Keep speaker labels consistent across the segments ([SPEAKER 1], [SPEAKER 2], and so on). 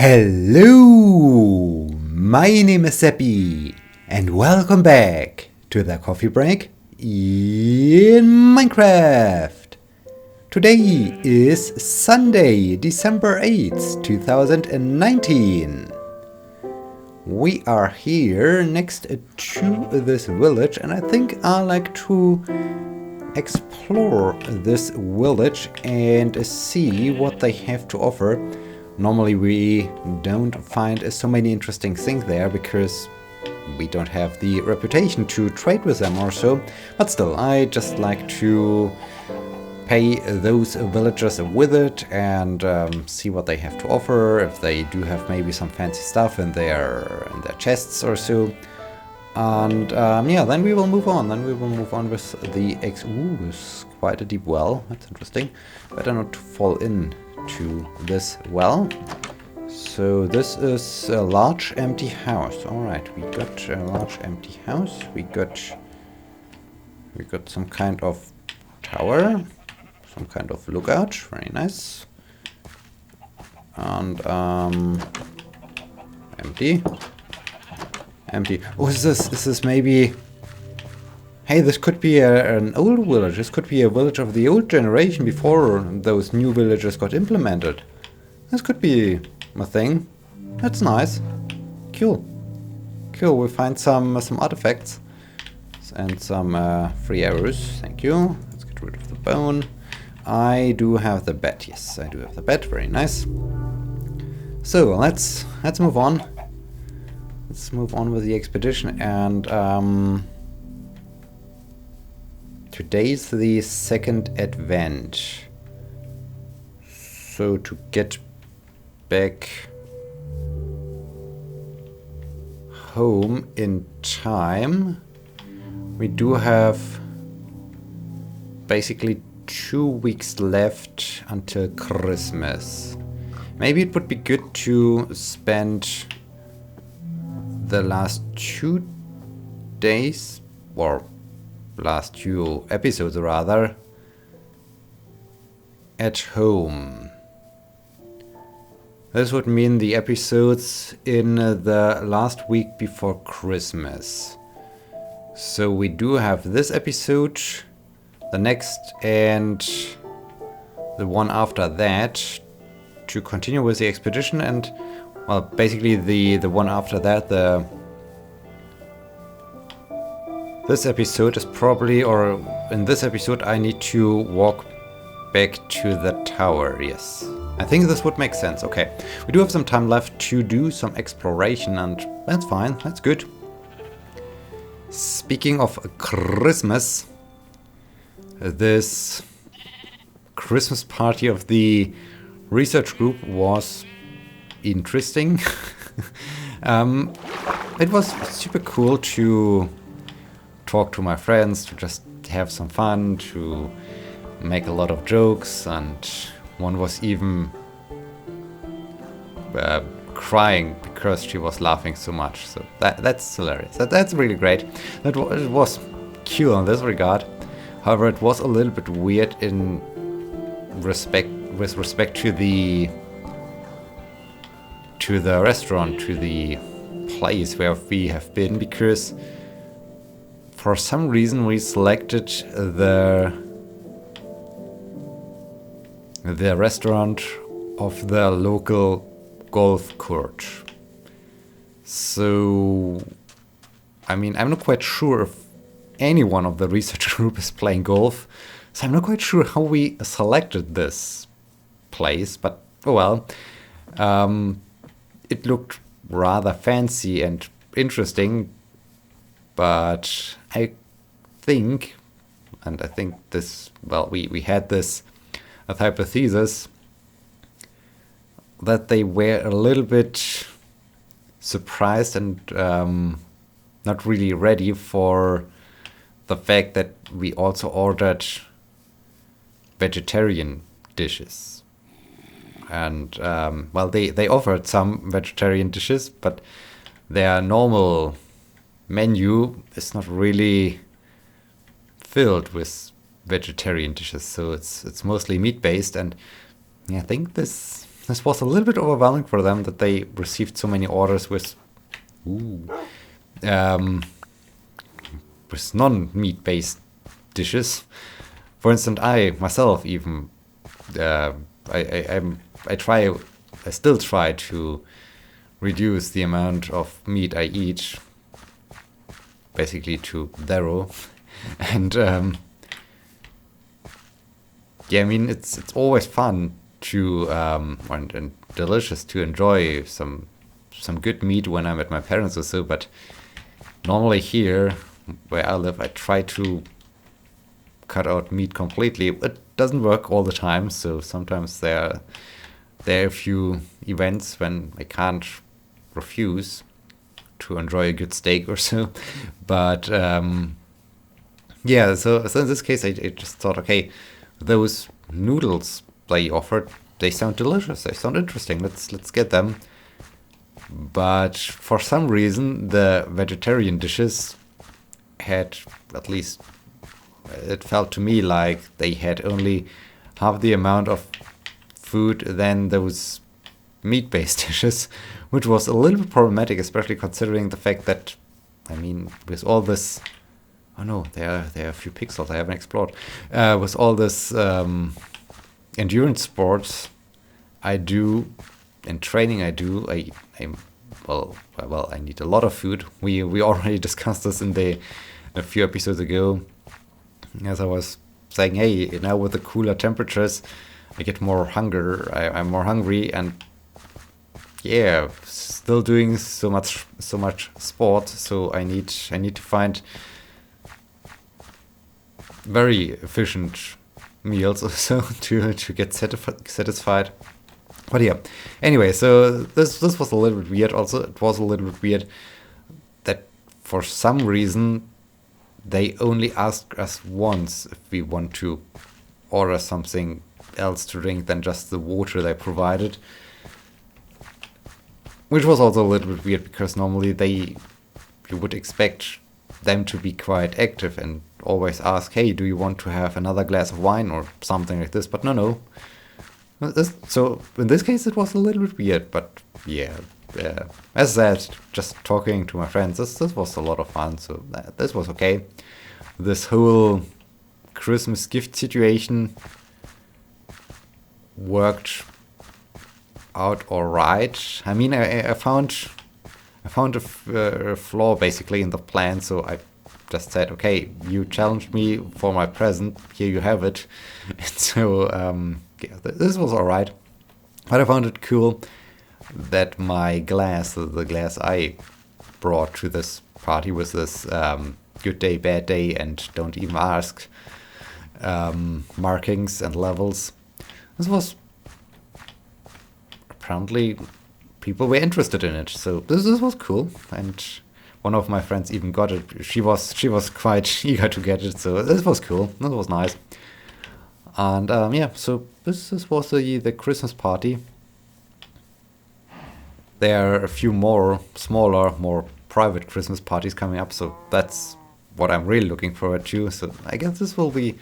[SPEAKER 1] Hello, my name is Sebbi, and welcome back to the coffee break in Minecraft. Today is Sunday, December 8th, 2019. We are here next to this village, and I think I like to explore this village and see what they have to offer. Normally we don't find so many interesting things there because we don't have the reputation to trade with them or so, but still, I just like to pay those villagers a visit and see what they have to offer, if they do have maybe some fancy stuff in their chests or so. And yeah, then we will move on. With the Ooh, it's quite a deep well. That's interesting. Better not to fall in to this well. So this is a large empty house. All right, we got a large empty house. We got some kind of tower, some kind of lookout. Very nice. And empty. Oh, is this maybe? Hey, this could be an old village. This could be a village of the old generation before those new villages got implemented. This could be a thing. That's nice. Cool. We find some artifacts and some free arrows. Thank you. Let's get rid of the bone. I do have the bed. Yes, I do have the bed. Very nice. So let's move on. Let's move on with the expedition, and today's the second advent. So to get back home in time, we do have basically 2 weeks left until Christmas. Maybe it would be good to spend the last 2 days, or last 2 episodes rather, at home. This would mean the episodes in the last week before Christmas. So we do have this episode, the next, and the one after that to continue with the expedition, and well, basically the one after that, this episode is probably, or in this episode I need to walk back to the tower, yes. I think this would make sense. Okay, we do have some time left to do some exploration, and that's fine, that's good. Speaking of Christmas, this Christmas party of the research group was interesting. It was super cool to talk to my friends, to just have some fun, to make a lot of jokes, and one was even crying because she was laughing so much. So that's hilarious. That's really great. It was cool in this regard. However, it was a little bit weird with respect to the restaurant, to the place where we have been, because for some reason we selected the restaurant of the local golf course. So, I mean, I'm not quite sure if anyone of the research group is playing golf, so I'm not quite sure how we selected this place, but oh well. It looked rather fancy and interesting, but I think this, well, we had this hypothesis that they were a little bit surprised and not really ready for the fact that we also ordered vegetarian dishes. And well, they offered some vegetarian dishes, but their normal menu is not really filled with vegetarian dishes, so it's mostly meat based. And yeah, I think this this was a little bit overwhelming for them that they received so many orders with non-meat based dishes. For instance, I myself even I still try to reduce the amount of meat I eat, basically to zero. And yeah, I mean it's always fun to and delicious to enjoy some good meat when I'm at my parents' or so, but normally here where I live, I try to cut out meat completely. It doesn't work all the time, so sometimes there are a few events when I can't refuse to enjoy a good steak or so. But yeah, so in this case, I just thought, okay, those noodles they offered, they sound delicious, they sound interesting. Let's get them. But for some reason, the vegetarian dishes had, at least it felt to me like they had only half the amount of food than those meat-based dishes, which was a little bit problematic, especially considering the fact that, I mean, with all this, oh no, there are a few pixels I haven't explored, with all this endurance sports I do and training I do, I need a lot of food. We already discussed this a few episodes ago, as I was saying, hey, now with the cooler temperatures, I get more hunger. I'm more hungry, and yeah, still doing so much sport. So I need to find very efficient meals also to get satisfied. But yeah, anyway, so this was a little bit weird. Also, it was a little bit weird that for some reason they only asked us once if we want to order something else to drink than just the water they provided, which was also a little bit weird because normally you would expect them to be quite active and always ask, hey, do you want to have another glass of wine or something like this? But no. So in this case it was a little bit weird, but yeah, as I said, just talking to my friends, this was a lot of fun, so this was okay. This whole Christmas gift situation worked out alright. I mean, I found a flaw basically in the plan, so I just said, okay, you challenged me for my present, here you have it. And so yeah, this was alright, but I found it cool that my glass, the glass I brought to this party, was this good day, bad day, and don't even ask markings and levels. This was apparently people were interested in it, so this was cool. And one of my friends even got it. She was quite eager to get it, so this was cool. This was nice. And yeah, so this was the Christmas party. There are a few more smaller, more private Christmas parties coming up, so that's what I'm really looking forward to. So I guess this will be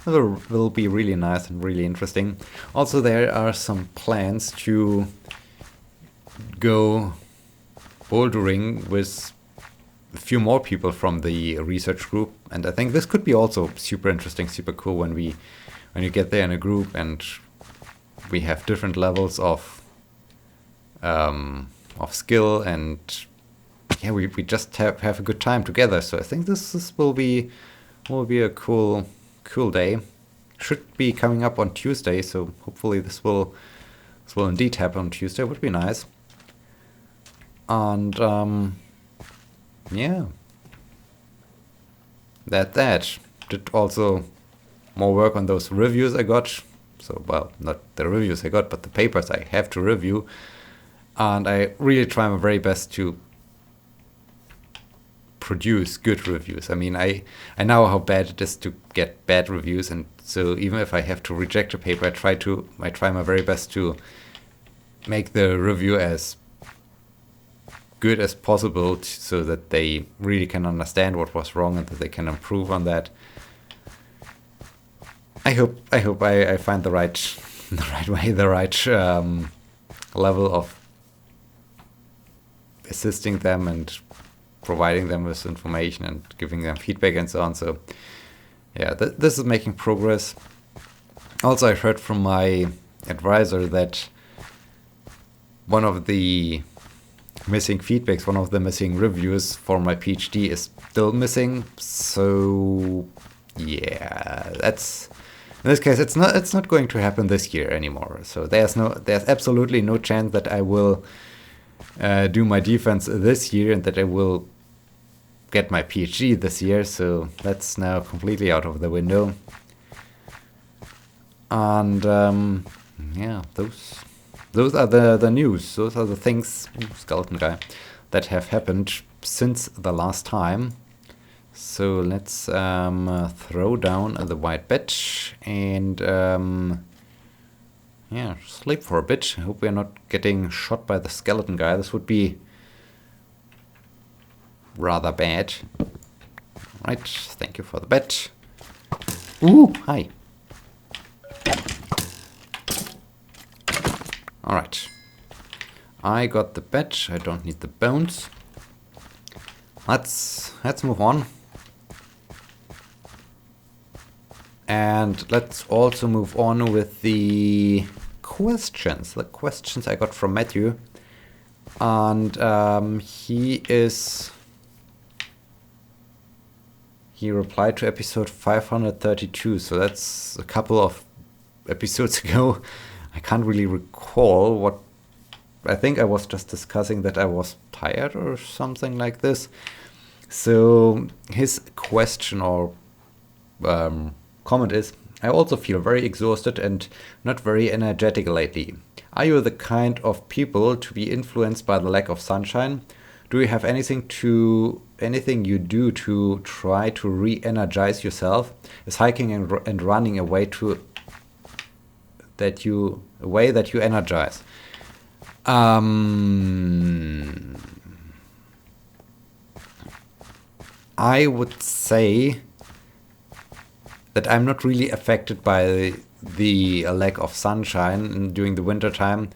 [SPEAKER 1] really nice and really interesting. Also, there are some plans to go bouldering with a few more people from the research group, and I think this could be also super interesting, super cool when you get there in a group and we have different levels of skill, and yeah, we just have a good time together. So I think this will be a cool day. Should be coming up on Tuesday, so hopefully this will indeed happen on Tuesday. Would be nice. And yeah, that did also more work on those reviews I got. So, well, not the reviews I got, but the papers I have to review. And I really try my very best to produce good reviews. I mean, I know how bad it is to get bad reviews, and so even if I have to reject a paper, I try my very best to make the review as good as possible so that they really can understand what was wrong and that they can improve on that. I hope I find the right way, the right level of assisting them and providing them with information and giving them feedback and so on. So yeah, this is making progress. Also, I heard from my advisor that one of the missing feedbacks, one of the missing reviews for my PhD is still missing. So yeah, that's, in this case, it's not going to happen this year anymore. So there's absolutely no chance that I will do my defense this year and that I will get my PhD this year. So that's now completely out of the window. And yeah, those are the news. Those are the things, skeleton guy, that have happened since the last time. So let's throw down the white bed and yeah, sleep for a bit. I hope we're not getting shot by the skeleton guy. This would be rather bad. Right, thank you for the bed. Ooh, hi. Alright. I got the bed. I don't need the bones. Let's move on. And let's also move on with the questions. The questions I got from Matthew. And he replied to episode 532. So that's a couple of episodes ago. I can't really recall what. I think I was just discussing that I was tired or something like this. So his question or comment is, I also feel very exhausted and not very energetic lately. Are you the kind of people to be influenced by the lack of sunshine? Do you have anything you do to try to re-energize yourself? Is hiking and running a way that you energize? I would say that I'm not really affected by the lack of sunshine during the winter time,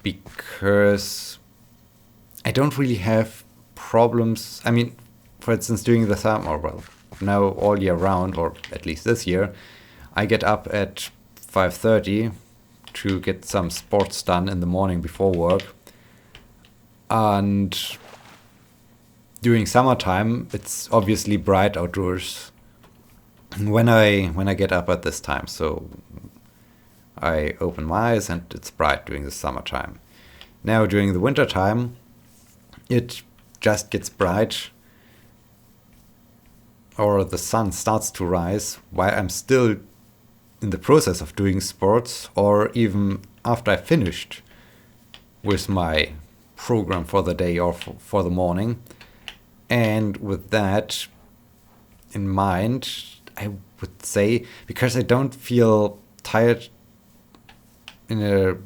[SPEAKER 1] because I don't really have problems. I mean, for instance, during the summer, well, now all year round, or at least this year, I get up at 5:30 to get some sports done in the morning before work. And during summertime, it's obviously bright outdoors when I get up at this time. So I open my eyes and it's bright during the summertime. Now during the winter time, it just gets bright, or the sun starts to rise while I'm still in the process of doing sports, or even after I finished with my program for the day or for the morning. And with that in mind, I would say, because I don't feel tired in a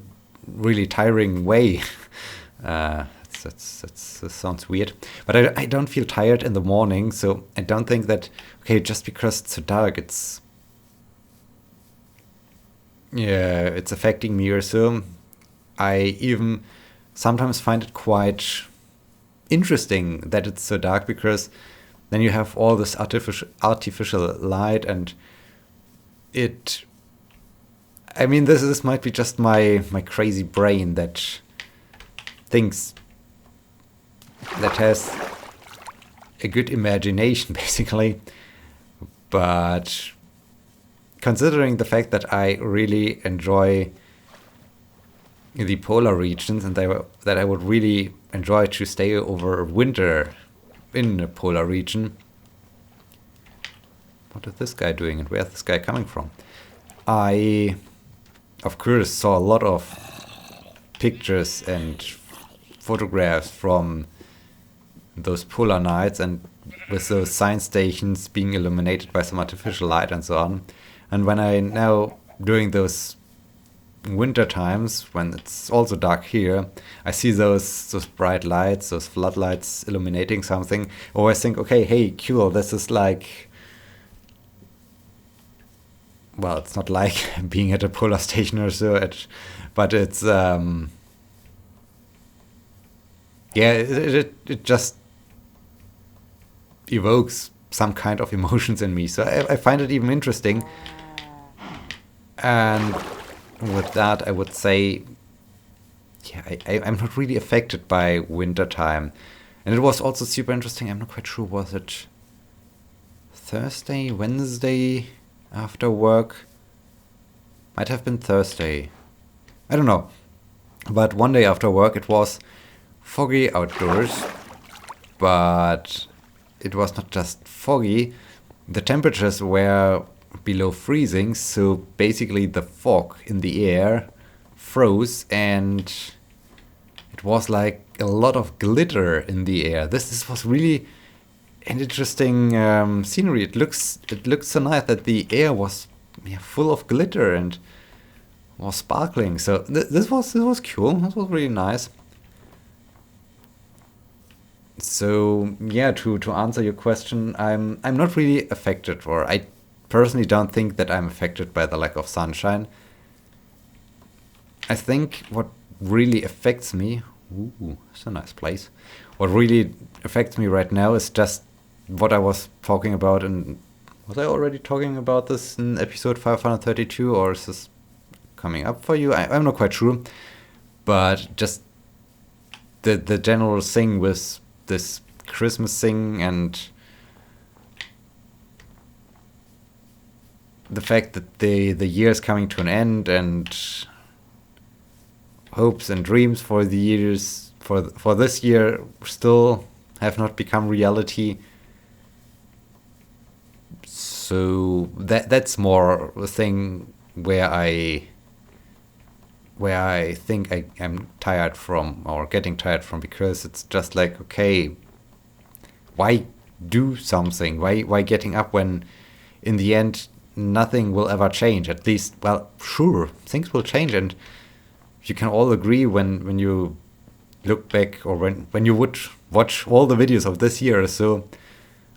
[SPEAKER 1] really tiring way, that sounds weird, but I don't feel tired in the morning, so I don't think that, okay, just because it's so dark, it's affecting me or so. I even sometimes find it quite interesting that it's so dark, because then you have all this artificial light, and this might be just my crazy brain that thinks, that has a good imagination basically. But considering the fact that I really enjoy the polar regions, and that I would really enjoy to stay over winter in a polar region. What is this guy doing, and where's this guy coming from? I, of course, saw a lot of pictures and photographs from those polar nights, and with those science stations being illuminated by some artificial light and so on. And when I now, during those winter times, when it's also dark here, I see those bright lights, those floodlights illuminating something, I always think, okay, hey, cool, this is like well, it's not like being at a polar station or so, but it's yeah, it just evokes some kind of emotions in me. So I find it even interesting. And with that, I would say, yeah, I'm not really affected by winter time. And it was also super interesting. I'm not quite sure, was it Thursday, Wednesday after work? Might have been Thursday. I don't know. But one day after work, it was foggy outdoors. But it was not just foggy. The temperatures were below freezing, so basically the fog in the air froze, and it was like a lot of glitter in the air. This was really an interesting scenery. It looked so nice that the air was full of glitter and was sparkling. So this was cool. This was really nice. So yeah, to answer your question, I'm not really affected, or I personally don't think that I'm affected by the lack of sunshine. I think what really affects me, ooh, it's a nice place. What really affects me right now is just what I was talking about. And was I already talking about this in episode 532, or is this coming up for you? I'm not quite sure, but just the general thing with this Christmas thing, and the fact that the year is coming to an end, and hopes and dreams for the years for this year still have not become reality. So that's more a thing where I think I'm tired from, or getting tired from, because it's just like, okay, why do something? Why getting up when in the end nothing will ever change? At least, well, sure, things will change, and you can all agree when you look back, or when you would watch all the videos of this year or so,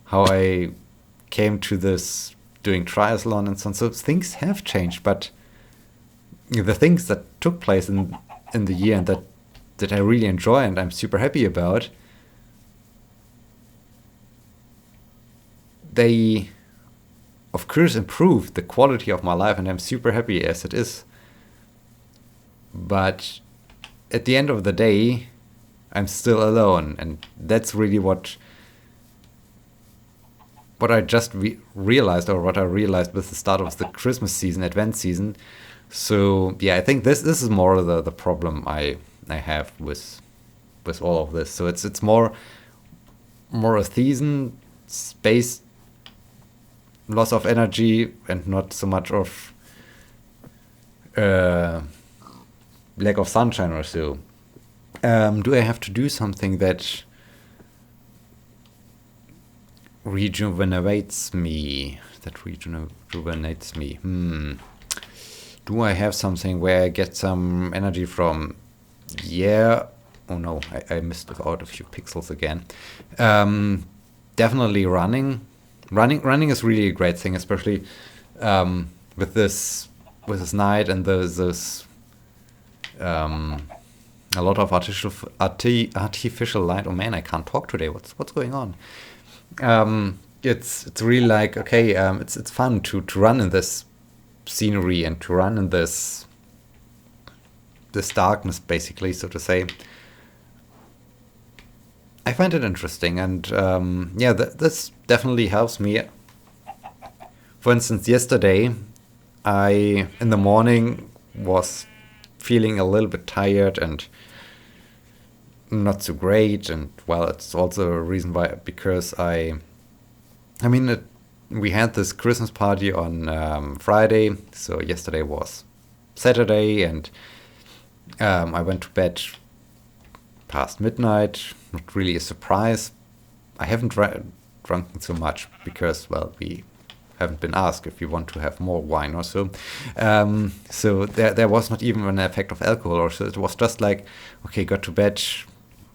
[SPEAKER 1] how I came to this doing triathlon and so on. So things have changed, but the things that took place in the year, and that I really enjoy and I'm super happy about, they of course improved the quality of my life, and I'm super happy as it is. But at the end of the day, I'm still alone, and that's really what I just realized, or what I realized with the start of the Christmas season, Advent season. So yeah, I think this is more the problem I have with all of this. So it's more a season space loss of energy, and not so much of lack of sunshine or so. Do I have to do something that rejuvenates me? Do I have something where I get some energy from? Yeah. Oh no, I missed out a few pixels again. Definitely running. Running is really a great thing, especially with this night and those a lot of artificial light. Oh man, I can't talk today. What's going on? It's really like, okay, it's fun to run in this scenery, and to run in this darkness, basically, so to say. I find it interesting, and yeah, this definitely helps me. For instance, yesterday, I in the morning was feeling a little bit tired and not so great, and well, it's also a reason why, because we had this Christmas party on Friday, so yesterday was Saturday, and I went to bed past midnight. Not really a surprise. I haven't drunken so much because, well, we haven't been asked if we want to have more wine or so. So there was not even an effect of alcohol or so. It was just like, okay, got to bed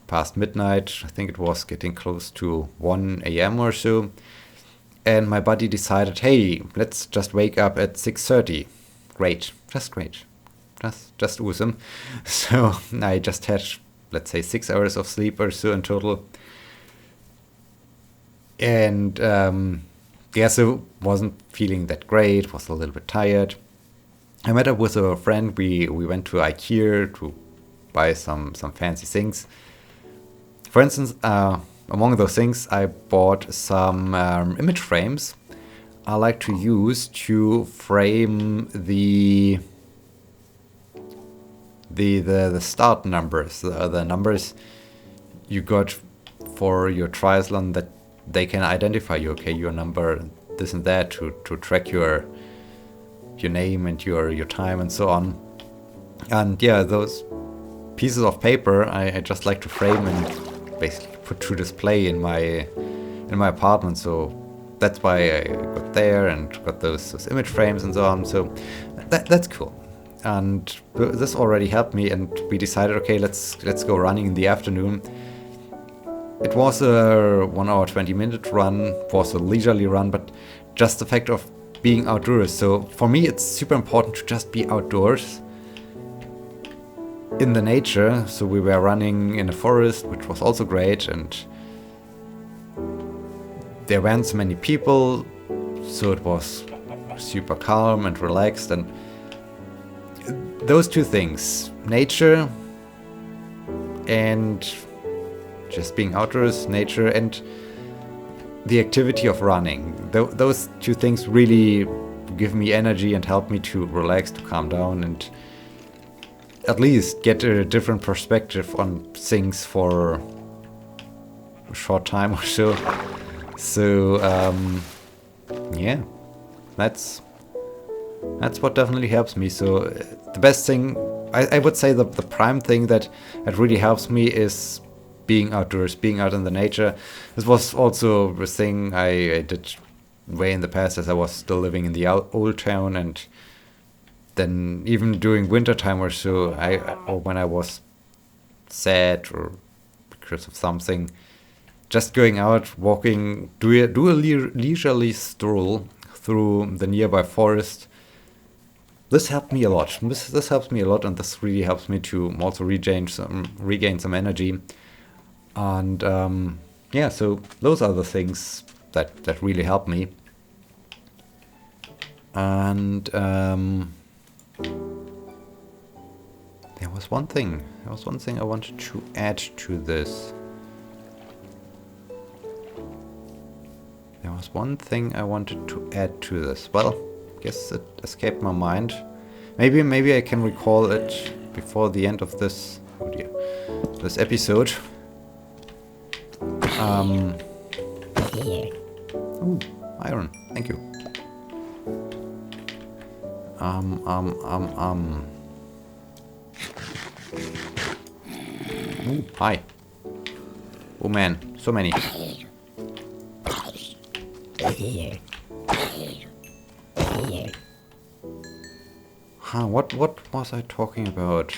[SPEAKER 1] past midnight. I think it was getting close to 1 a.m. or so. And my buddy decided, hey, let's just wake up at 6:30. Great, just great. Just awesome. So I just had, let's say, 6 hours of sleep or so in total. And so wasn't feeling that great, was a little bit tired. I met up with a friend. We went to IKEA to buy some fancy things. For instance, among those things, I bought some image frames I like to use to frame the start numbers, the numbers you got for your triathlon, that they can identify you. Okay, your number this and that, to track your name and your time and so on. And yeah, those pieces of paper I just like to frame and basically put to display in my apartment. So that's why I got there and got those image frames and so on. So that's cool. And this already helped me, and we decided, okay, let's go running in the afternoon. It was a 1 hour 20-minute run. It was a leisurely run, but just the fact of being outdoors. So for me, it's super important to just be outdoors in the nature. So we were running in a forest, which was also great, and there weren't so many people, so it was super calm and relaxed. And those two things, nature and just being outdoors, nature and the activity of running, those two things really give me energy and help me to relax, to calm down, and at least get a different perspective on things for a short time or so. So yeah, that's what definitely helps me. So the best thing, I would say, the prime thing that really helps me is being outdoors, being out in the nature. This was also a thing I did way in the past, as I was still living in the old town, and then even during winter time or so, or when I was sad or because of something, just going out, walking, do a leisurely stroll through the nearby forest. This helped me a lot. This helps me a lot, and this really helps me to also regain some energy. And yeah, so those are the things that really help me. And there was one thing I wanted to add to this. Well, I guess it escaped my mind. Maybe I can recall it before the end of this this episode. Ooh, iron. Thank you. Ooh, hi. Oh man, so many. What was I talking about?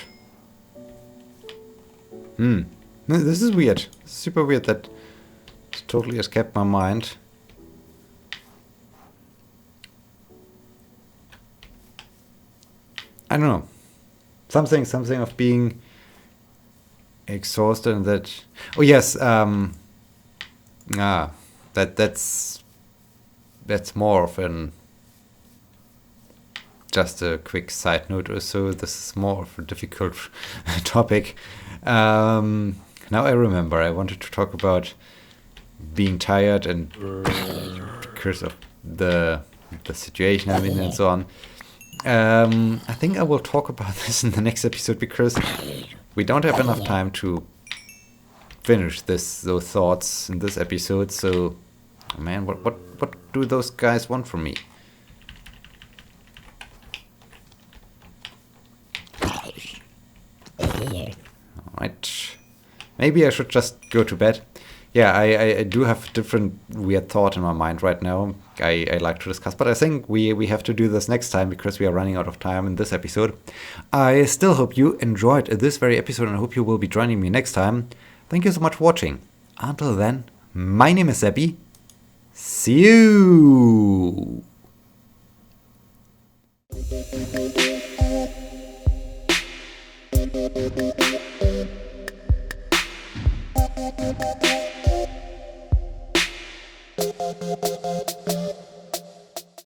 [SPEAKER 1] This is weird. Super weird that it's totally escaped my mind. I don't know. Something of being exhausted, and that. Oh yes. That's more of an just a quick side note or so. This is more of a difficult topic. Now I remember, I wanted to talk about being tired and because of the situation I'm in and so on. I think I will talk about this in the next episode, because we don't have enough time to finish those thoughts in this episode. So, man, what do those guys want from me? Alright. Maybe I should just go to bed. Yeah, I do have a different weird thought in my mind right now. I like to discuss, but I think we have to do this next time, because we are running out of time in this episode. I still hope you enjoyed this very episode, and I hope you will be joining me next time. Thank you so much for watching. Until then, my name is Sebbi. See you!